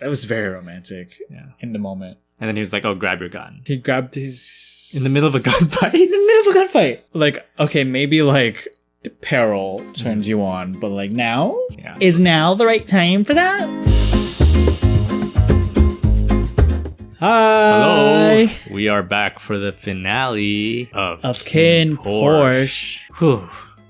That was very romantic. Yeah. In the moment. And then he was like, "Oh, grab your gun." He grabbed his... In the middle of a gunfight? In the middle of a gunfight! Like, okay, maybe like peril turns you on, but like now? Yeah. Is now the right time for that? Hi! Hello. We are back for the finale of KinnPorsche. Whew.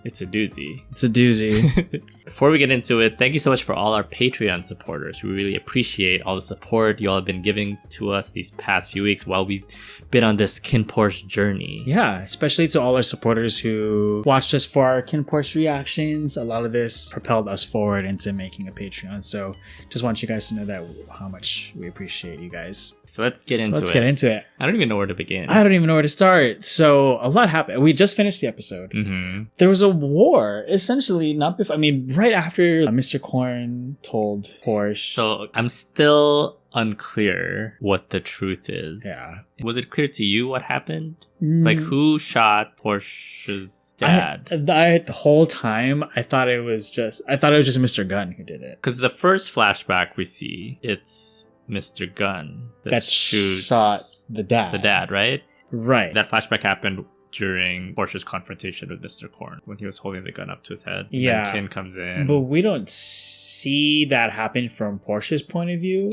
It's a doozy. It's a doozy. Before we get into it, thank you so much for all our Patreon supporters. We really appreciate all the support you all have been giving to us these past few weeks while we've been on this KinnPorsche journey. Yeah, especially to all our supporters who watched us for our KinnPorsche reactions. A lot of this propelled us forward into making a Patreon. So just want you guys to know that how much we appreciate you guys. So let's get into it. I don't even know where to begin. I don't even know where to start. So a lot happened. We just finished the episode. Mm-hmm. There was a war, essentially, not before. I mean, right after Mr. Korn told Porsche. So I'm still unclear what the truth is. Yeah. Was it clear to you what happened? Like, who shot Porsche's dad? I the whole time I thought it was just Mr. Gunn who did it. Because the first flashback we see, it's Mr. Gunn that shot the dad. The dad, right? Right. That flashback happened during Porsche's confrontation with Mr. Korn when he was holding the gun up to his head. Yeah. And Kinn comes in. But we don't see that happen from Porsche's point of view.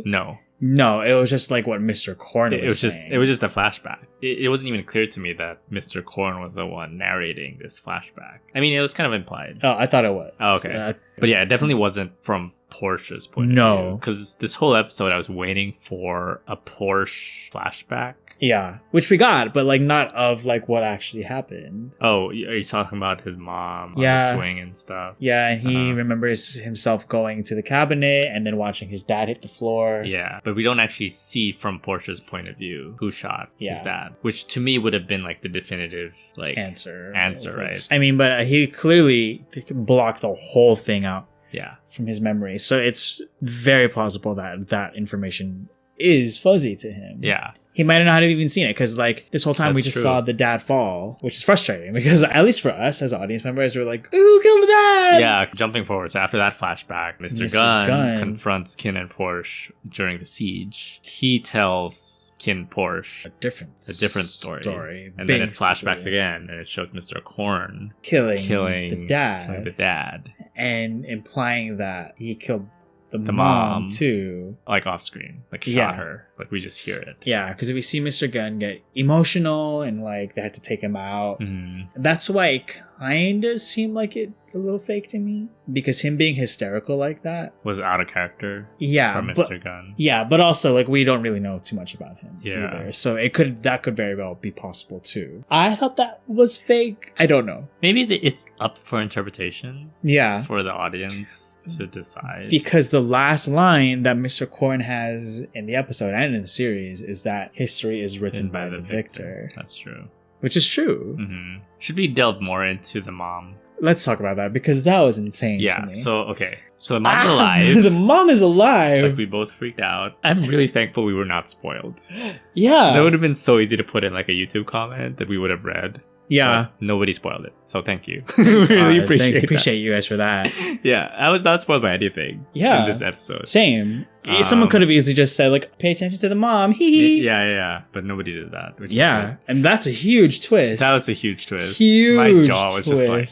No, it was just like what Mr. Korn was saying. It was just a flashback. It wasn't even clear to me that Mr. Korn was the one narrating this flashback. I mean, it was kind of implied. Oh, I thought it was. Oh, okay. But yeah, it definitely wasn't from Porsche's point of view. Because this whole episode, I was waiting for a Porsche flashback. Yeah, which we got, but like not of like what actually happened. Oh, are you talking about his mom on the swing and stuff? Yeah, and he remembers himself going to the cabinet and then watching his dad hit the floor. Yeah, but we don't actually see from Porsche's point of view who shot his dad, which to me would have been like the definitive like answer, right? I mean, but he clearly blocked the whole thing out. Yeah, from his memory, so it's very plausible that that information is fuzzy to him. Yeah. He might not have even seen it because, like, this whole time we just saw the dad fall, which is frustrating because, at least for us as audience members, we're like, "Who killed the dad?" Yeah, jumping forward. So after that flashback, Mr. Gunn confronts Kinn and Porsche during the siege. He tells KinnPorsche a different story. And then it flashbacks again, and it shows Mr. Korn killing the dad, and implying that he killed the mom too, like off screen, like shot her, like we just hear it. Yeah, because we see Mr. Gunn get emotional and like they had to take him out. That's why it kind of seemed like it a little fake to me, because him being hysterical like that was out of character. Yeah, from Mr. Gunn. Yeah, but also like we don't really know too much about him. Yeah, either, so that could very well be possible too. I thought that was fake. I don't know. Maybe it's up for interpretation. Yeah, for the audience to decide. Because the last line that Mr. Korn has in the episode and in the series is that history is written by the victor. That's true. Which is true. Should we delve more into the mom? Let's talk about that because that was insane to me. So the mom's alive. The mom is alive. Like we both freaked out. I'm really thankful we were not spoiled. Yeah. That would have been so easy to put in like a YouTube comment that we would have read. Yeah. But nobody spoiled it. So thank you. Really appreciate you guys for that. Yeah. I was not spoiled by anything in this episode. Same. Someone could have easily just said like, pay attention to the mom. Yeah. But nobody did that. Which is and that's a huge twist. That was a huge twist. My jaw was just like...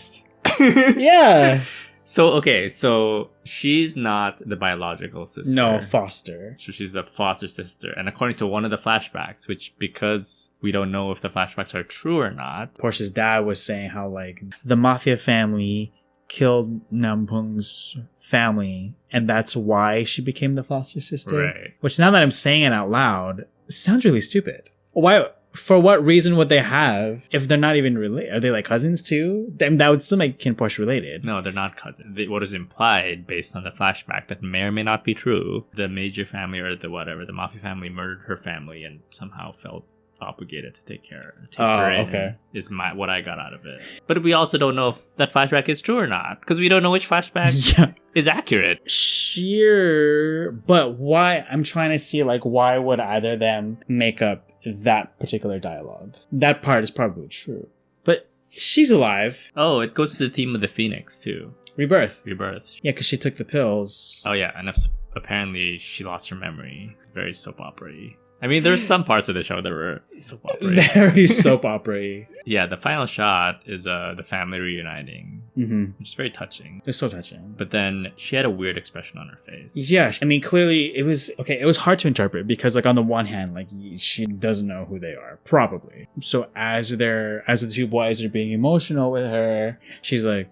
Yeah. So she's not the biological sister. No, foster. So she's the foster sister. And according to one of the flashbacks, which because we don't know if the flashbacks are true or not. Porsche's dad was saying how like the mafia family killed Nampung's family and that's why she became the foster sister. Right. Which now that I'm saying it out loud, sounds really stupid. Why? For what reason would they have if they're not even related? Are they like cousins too? That would still make KinnPorsche related. No, they're not cousins. What is implied based on the flashback that may or may not be true, the major family or the mafia family murdered her family and somehow felt obligated to take her in. Okay. Is what I got out of it. But we also don't know if that flashback is true or not because we don't know which flashback is accurate. Sure, but why? I'm trying to see like why would either of them make up that particular dialogue? That part is probably true, but she's alive. Oh, it goes to the theme of the Phoenix too. Rebirth. Yeah, because she took the pills. Oh yeah, and apparently she lost her memory. Very soap opera-y. I mean, there's some parts of the show that were soap opera. Very soap opera. Yeah, the final shot is the family reuniting, which is very touching. It's so touching. But then she had a weird expression on her face. Yeah, I mean, clearly it was hard to interpret because, like, on the one hand, like, she doesn't know who they are, probably. So as the two boys are being emotional with her, she's like,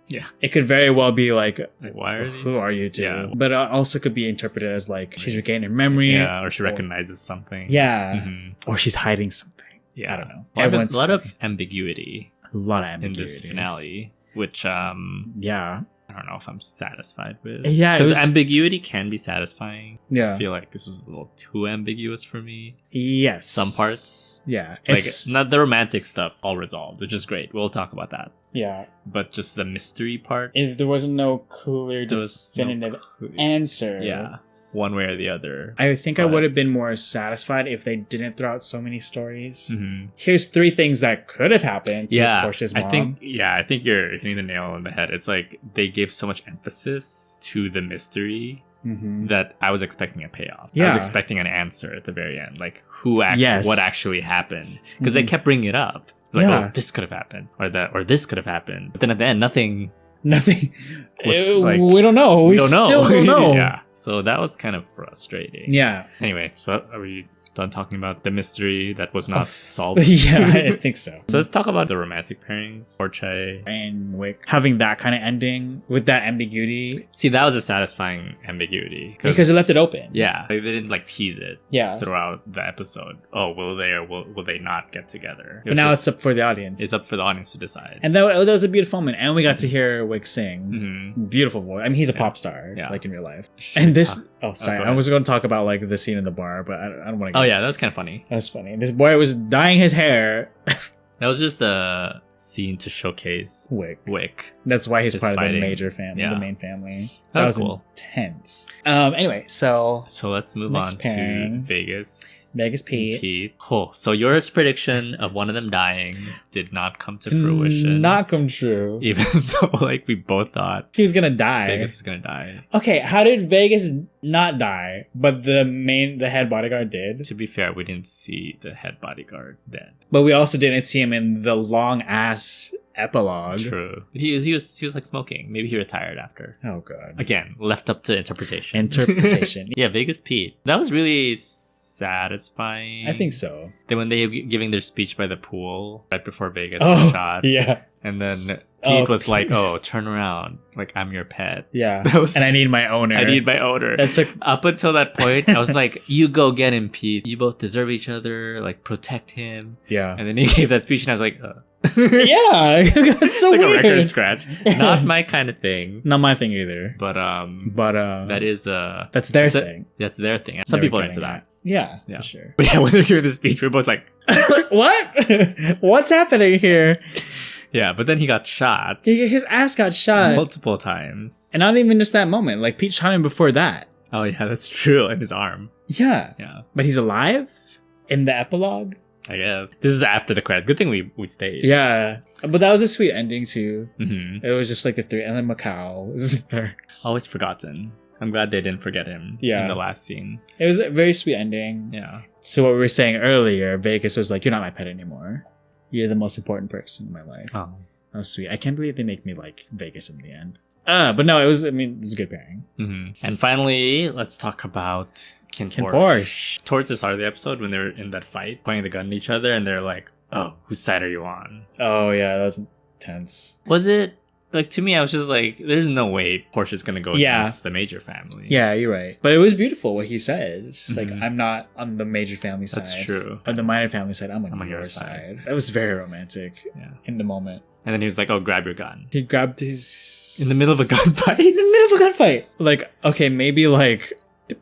yeah, it could very well be like why are these? Who are you two? Yeah. But also could be interpreted as like she's regaining her memory. Yeah, or she recognizes something. Yeah. Or she's hiding something. Yeah. I don't know. A lot of ambiguity. A lot of ambiguity. In this finale, which yeah. I don't know if I'm satisfied with. Yeah. Because ambiguity can be satisfying. Yeah. I feel like this was a little too ambiguous for me. Yes. Some parts. Yeah. Like, not the romantic stuff all resolved, which is great. We'll talk about that. Yeah. But just the mystery part. There wasn't no clear, definitive answer. Yeah. One way or the other. I think I would have been more satisfied if they didn't throw out so many stories. Here's 3 things that could have happened to Porsche's mom. I think you're hitting the nail on the head. It's like they gave so much emphasis to the mystery that I was expecting a payoff. I was expecting an answer at the very end. Like what actually happened. Because they kept bringing it up. Like, oh, this could have happened. Or this could have happened. But then at the end, nothing. We don't know. We still don't know. Yeah. So that was kind of frustrating. Yeah. Anyway, so are we done talking about the mystery that was not solved? Yeah, I think so. So let's talk about the romantic pairings. Porsche and Wick having that kind of ending with that ambiguity. See, that was a satisfying ambiguity. Because it left it open. Yeah. They didn't like tease it throughout the episode. Oh, will they or will they not get together? But now it's up for the audience. It's up for the audience to decide. And that was a beautiful moment. And we got to hear Wick sing. Beautiful voice. I mean, he's a pop star, like in real life. And this... Oh, sorry. I was going to talk about like the scene in the bar, but I don't want to. Oh yeah, that's kind of funny. That's funny. This boy was dyeing his hair. That was just a scene to showcase Wick. That's why he's part of the major family, the main family. That was cool. Intense. Anyway, so let's move on to Vegas. Vegas Pete. Oh, so your prediction of one of them dying did not come to fruition. Not come true. Even though like we both thought he was gonna die. Vegas is gonna die. Okay, how did Vegas not die, but the head bodyguard did? To be fair, we didn't see the head bodyguard dead. But we also didn't see him in the long ass epilogue. True. He was like smoking. Maybe he retired after. Oh god. Again, left up to interpretation. Yeah, Vegas Pete. That was really satisfying. I think so. Then when they were giving their speech by the pool right before Vegas was shot. Yeah. And then Pete was like, "Oh, turn around. Like I'm your pet." Yeah. And I need my owner. That took up until that point. I was like, "You go get him, Pete. You both deserve each other. Like protect him." Yeah. And then he gave that speech, and I was like, yeah, it's so like weird. A record scratch. Not my kind of thing. Not my thing either. But that is that's their thing. That's their thing. Some people are into that. Yeah, for sure. But yeah, when they're giving the speech, we're both like, what? What's happening here? Yeah, but then he got shot. His ass got shot multiple times, and not even just that moment. Like Pete shot him before that. Oh yeah, that's true. In his arm. Yeah. Yeah. But he's alive in the epilogue. I guess this is after the credit. Good thing we stayed. Yeah, but that was a sweet ending too. It was just like the 3, and then Macau was there. Always forgotten. I'm glad they didn't forget him. In the last scene, it was a very sweet ending. Yeah. So what we were saying earlier, Vegas was like, "You're not my pet anymore. You're the most important person in my life." Oh, that was sweet. I can't believe they make me like Vegas in the end. But no, it was a good pairing. And finally, let's talk about KinnPorsche. Towards the start of the episode, when they were in that fight, pointing the gun at each other, and they're like, "Oh, whose side are you on?" Oh yeah, that was tense. Was it? Like, to me, I was just like, there's no way Porsche's gonna go against the major family. Yeah, you're right. But it was beautiful what he said. It's just like, I'm not on the major family side. That's true. On the minor family side, I'm on your side. That was very romantic in the moment. And then he was like, "Oh, grab your gun." He grabbed his... In the middle of a gunfight? In the middle of a gunfight! Like, okay, maybe like...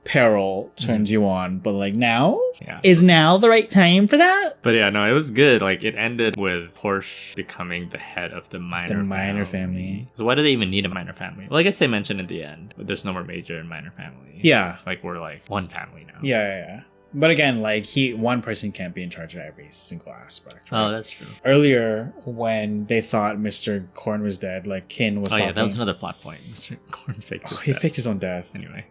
peril turns you on, but like now is now the right time for that. But yeah, no, it was good. Like it ended with Porsche becoming the head of the minor family. So why do they even need a minor family? Well, I guess they mentioned at the end, but there's no more major and minor family. Yeah, like we're like one family now. Yeah. But again, like one person can't be in charge of every single aspect. Right? Oh, that's true. Earlier, when they thought Mr. Korn was dead, like Kinn was talking. Yeah, that was another plot point. Mr. Korn faked his death. He faked his own death. Anyway.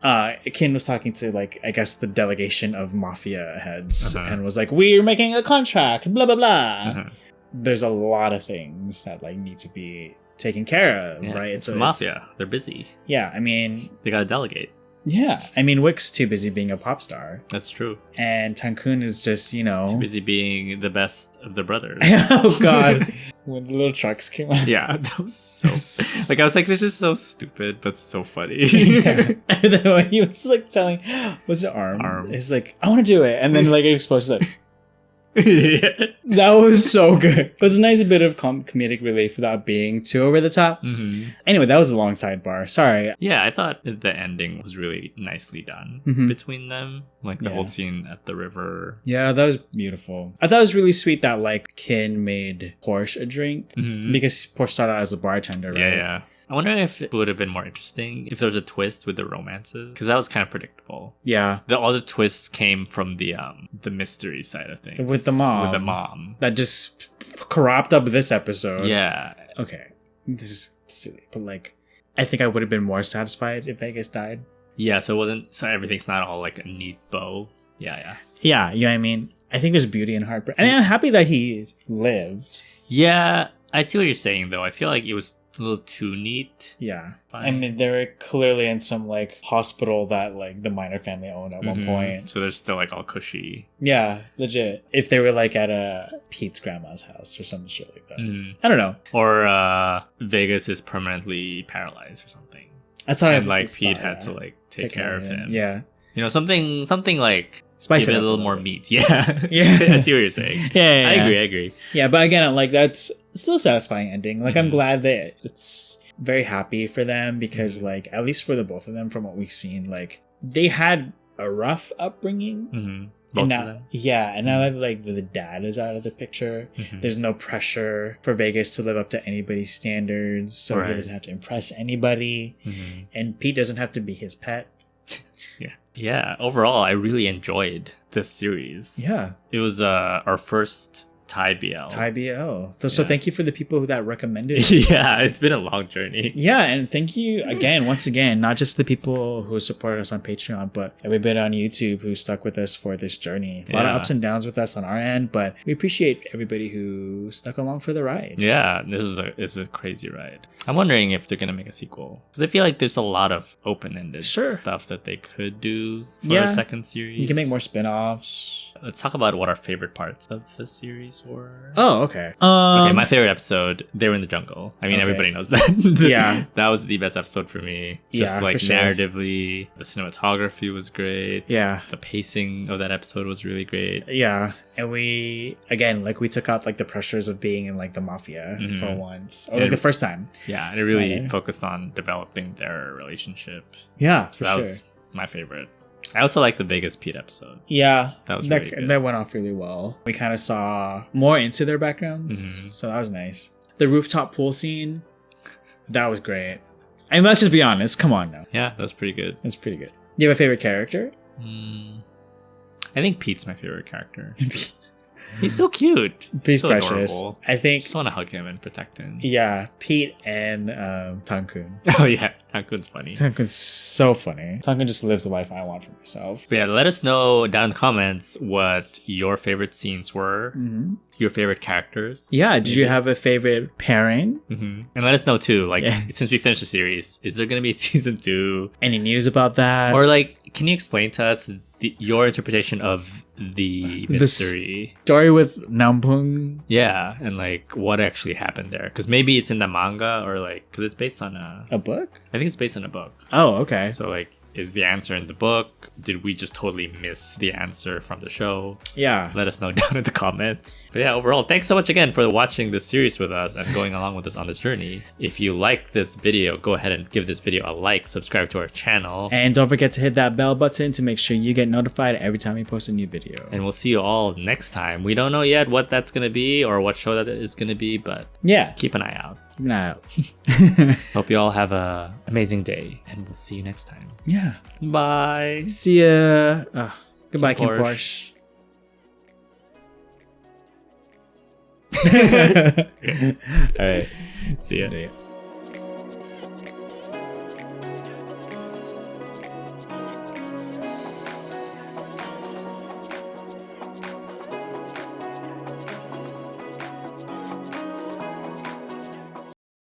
Kin was talking to like I guess the delegation of mafia heads and was like, we're making a contract, blah blah blah. There's a lot of things that like need to be taken care of, right? It's the mafia. They're busy. Yeah, I mean, they gotta delegate. Yeah, I mean, Wick's too busy being a pop star. That's true. And Tankun is just, you know... too busy being the best of the brothers. Oh, God. When the little trucks came out. Yeah, that was so... like, I was like, this is so stupid, but so funny. Yeah. And then when he was, like, telling... What's your arm? He's like, I want to do it. And then, like, it explodes, like... Yeah. That was so good. It was a nice bit of comedic relief without being too over the top. Anyway, that was a long sidebar. Sorry. Yeah, I thought the ending was really nicely done between them. Like the whole scene at the river. Yeah, that was beautiful. I thought it was really sweet that like Kin made Porsche a drink because Porsche started out as a bartender, right? Yeah. I wonder if it would have been more interesting if there was a twist with the romances, because that was kind of predictable. Yeah, all the twists came from the mystery side of things with the mom. That just cropped up this episode. Yeah. Okay, this is silly, but like, I think I would have been more satisfied if Vegas died. Yeah, so everything's not all like a neat bow. Yeah. Yeah, you know what I mean? I think there's beauty in heartbreak, and I'm happy that he lived. Yeah, I see what you're saying though. I feel like it was a little too neat. Yeah. Fine. I mean, they were clearly in some like hospital that like the Minor family owned at one point. So they're still like all cushy. Yeah, legit. If they were like at a Pete's grandma's house or some shit like that. I don't know. Or Vegas is permanently paralyzed or something. That's how like Pete had to like take care of him. Yeah. You know, something like spice it a little more meat. Yeah. Yeah. I see what you're saying. Yeah. I agree. Yeah, but again, like that's still a satisfying ending. Like I'm glad that it's very happy for them because like at least for the both of them from what we've seen, like they had a rough upbringing. Both and now, of them. Yeah, and now that like the dad is out of the picture, there's no pressure for Vegas to live up to anybody's standards, so he doesn't have to impress anybody, and Pete doesn't have to be his pet. Yeah. Overall, I really enjoyed this series. Yeah, it was our first Thai BL. So thank you for the people that recommended it. Yeah, it's been a long journey. Yeah, and thank you again, once again, not just the people who supported us on Patreon, but everybody on YouTube who stuck with us for this journey. A lot of ups and downs with us on our end, but we appreciate everybody who stuck along for the ride. Yeah, it's a crazy ride. I'm wondering if they're going to make a sequel. Because I feel like there's a lot of open-ended stuff that they could do for a second series. You can make more spin-offs. Let's talk about what our favorite parts of the series were. Oh, okay. Okay, my favorite episode, they were in the jungle. I mean, everybody knows that. Yeah. That was the best episode for me. Just like narratively, the cinematography was great. Yeah. The pacing of that episode was really great. Yeah. And we took out like the pressures of being in like the mafia for once. Or like the first time. Yeah, and it really focused on developing their relationship. Yeah, so that was my favorite. I also like the Vegas Pete episode. Yeah, that was really good. That went off really well. We kind of saw more into their backgrounds, so that was nice. The rooftop pool scene, that was great. I mean, let's just be honest. Come on now. Yeah, that was pretty good. It's pretty good. Do you have a favorite character? I think Pete's my favorite character. He's so cute. Pete's so precious. Adorable. I think. Just want to hug him and protect him. Yeah, Pete and Tankun. Oh yeah, Tankun's funny. Tankun's so funny. Tankun just lives the life I want for myself. But yeah, let us know down in the comments what your favorite scenes were. Your favorite characters. Yeah, did you have a favorite pairing? And let us know too, like, since we finished the series, is there going to be a season 2? Any news about that? Or like, can you explain to us your interpretation of the mystery? The story with Nampung? Yeah, and like, what actually happened there? Because maybe it's in the manga, or like, because it's based on a book? I think it's based on a book. Oh, okay. So like, is the answer in the book? Did we just totally miss the answer from the show? Yeah. Let us know down in the comments. But yeah, overall, thanks so much again for watching this series with us and going along with us on this journey. If you like this video, go ahead and give this video a like, subscribe to our channel. And don't forget to hit that bell button to make sure you get notified every time we post a new video. And we'll see you all next time. We don't know yet what that's going to be or what show that is going to be, but yeah, keep an eye out. Keep an eye out. Hope you all have an amazing day, and we'll see you next time. Yeah. Bye. See ya. Goodbye, KinnPorsche. All right. See ya.